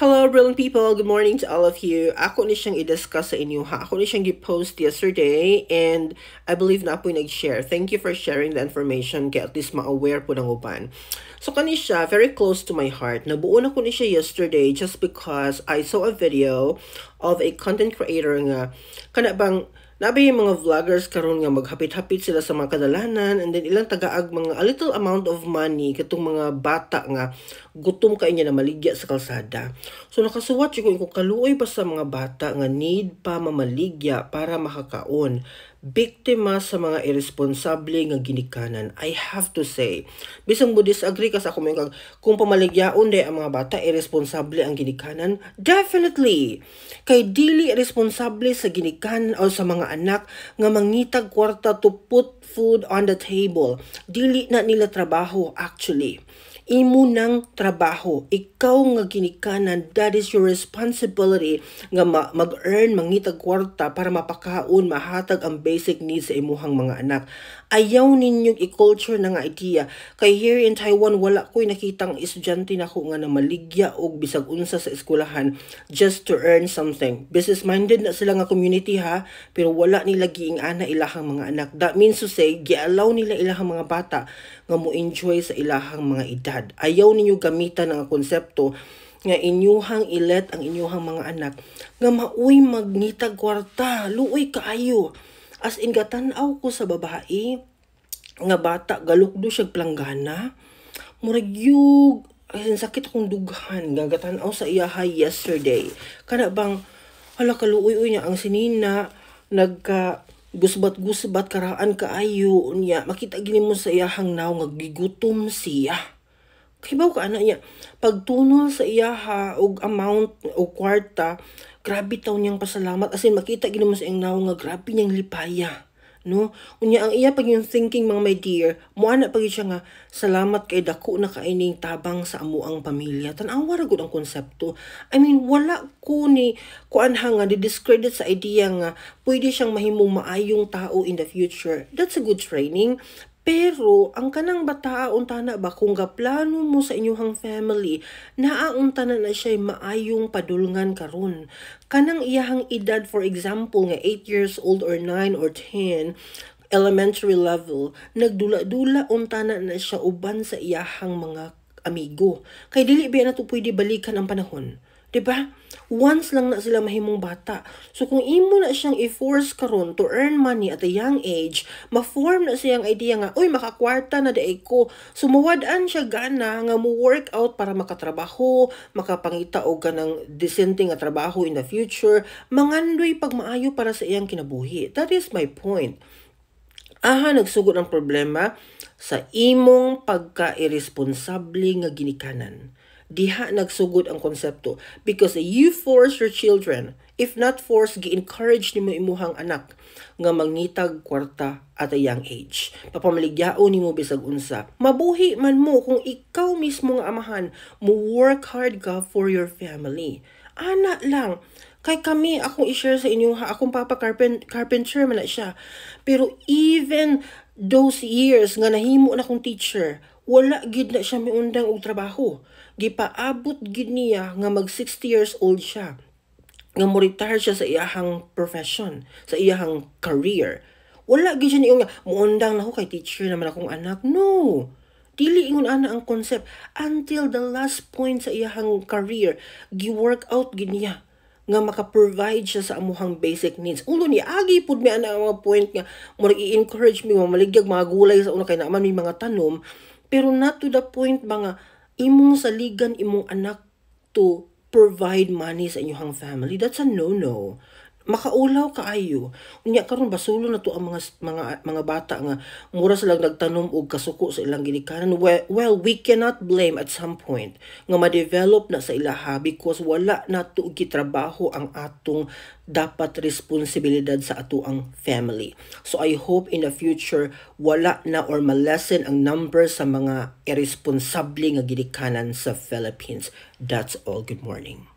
Hello, brilliant people. Good morning to all of you. Ako ni siyang i-discuss sa inyo ha. Ako ni siyang i-post yesterday and I believe na po nag-share. Thank you for sharing the information kaya at least ma-aware po ng uban. So kani siya, very close to my heart. Nabuo na ko ni siya yesterday just because I saw a video of a content creator nga kana bang nabi yung mga vloggers karon nga maghapit-hapit sila sa mga kadalanan and then ilang tagaag mga a little amount of money katong mga bata nga gutom kay niya na maligya sa kalsada. So nakasuwat ko kung kaluoy pa sa mga bata nga need pa mamaligya para makakaon. Biktima sa mga irresponsable nga ginikanan. I have to say, bisang mo disagree ka sa ako kung pamaligyaon day ang mga bata irresponsable ang ginikanan, definitely. Kay dili irresponsable sa ginikanan o sa mga anak nga mangitag kwarta to put food on the table. Dili na nila trabaho actually. Imo ng trabaho, ikaw nga ginikanan, that is your responsibility nga mag-earn, mangitag kwarta para mapakaon, mahatag ang basic needs sa imuhang mga anak. Ayaw ninyong i-culture na nga idea. Kay here in Taiwan, wala ko'y nakitang estudyante na ko nga na maligya o bisag unsa sa eskwelahan just to earn something. Business-minded na sila nga community ha, pero wala nila giing-ana ilahang mga anak. That means to say, gialaw nila ilahang mga bata nga mo enjoy sa ilahang mga edad. Ayaw ninyo gamitan ng konsepto nga inyuhang ilet ang inyuhang mga anak nga mauy magnitag kwarta, luoy kaayo. As in gatanaw ko sa babae nga bata galukdo siya planggana, murag yug as sakit akong dughan gagatanaw sa iyaha yesterday. Kana bang hala kaluoy niya ang sinina nagka gusbat-gusbat karaan kaayo niya makita gini mo sa iyahang naw nga gigutom siya. Kibaw ka anak niya, pagtunol sa iyaha og amount o kwarta, grabe taw niyang pasalamat. As in, makita gina mo sa iyang naw nga grabe niyang lipaya. No? Unya, ang iya pag yung thinking mga my dear, muana pag siya nga, salamat kay dako na kaining tabang sa amuang pamilya. Tanawa ra gud ang konsepto. I mean, wala ko ni kuan nga di-discredit sa idea nga pwede siyang mahimong maayong tao in the future. That's a good training. Pero, ang kanang bata, unta na ba, kung gaplano mo sa inyong family, naaunta na siya maayong padulngan karon. Kanang iyahang edad, for example, nga 8 years old or 9 or 10, elementary level, nagdula-dula unta na siya uban sa iyahang mga amigo. Kay dili ba na to pwede balikan ang panahon. Diba? Once lang na sila mahimong bata. So kung imo na siyang i-force karon to earn money at a young age, ma-form na siyang idea nga, uy, makakwarta na daig ko. So mawad-an siya gana nga mo work out para makatrabaho, makapangita og ganang decente nga trabaho in the future, mangandoy pag maayo para sa iyang kinabuhi. That is my point. Aha, nagsugod ang problema sa imong pagka-irresponsable nga ginikanan. Diha nagsugod ang konsepto because you force your children, if not force, gi-encourage nimo imuhang anak nga mangitag kwarta at a young age. Papamaligyaon nimo bisag unsa. Mabuhi man mo kung ikaw mismo nga amahan mo work hard ka for your family. Ana lang. Kay kami, akong i-share sa inyo ha, akong papa carpenter man na siya. Pero even those years nga nahimo na akong teacher, wala gid na siya miundang og trabaho. Gipaabot gid niya nga mag 60 years old siya. Nga mo retire siya sa iyahang profession, sa iyahang career. Wala gid siya niyo nga muundang na ko kay teacher naman akong anak. No. Dili ingon ana ang concept until the last point sa iyahang career, gi-work out gid niya nga maka-provide siya sa amuhang basic needs. Ulo ni agi pud mi ana ang mga point nga mo i-encourage mi maligyag mga gulay sa una kay naman may mga tanom, pero not to the point ba nga imong saligan imong anak to provide money sa inyong family. That's a no-no. Makaulaw kaayo. Unya karon basulo na to ang mga bata nga mura sila nagtanom og kasuko sa ilang ginikanan. Well, we cannot blame at some point nga ma-develop na sa ilaha because wala na to gitrabaho ang atong dapat responsibilidad sa ato ang family. So I hope in the future wala na or malesen ang number sa mga irresponsible nga ginikanan sa Philippines. That's all. Good morning.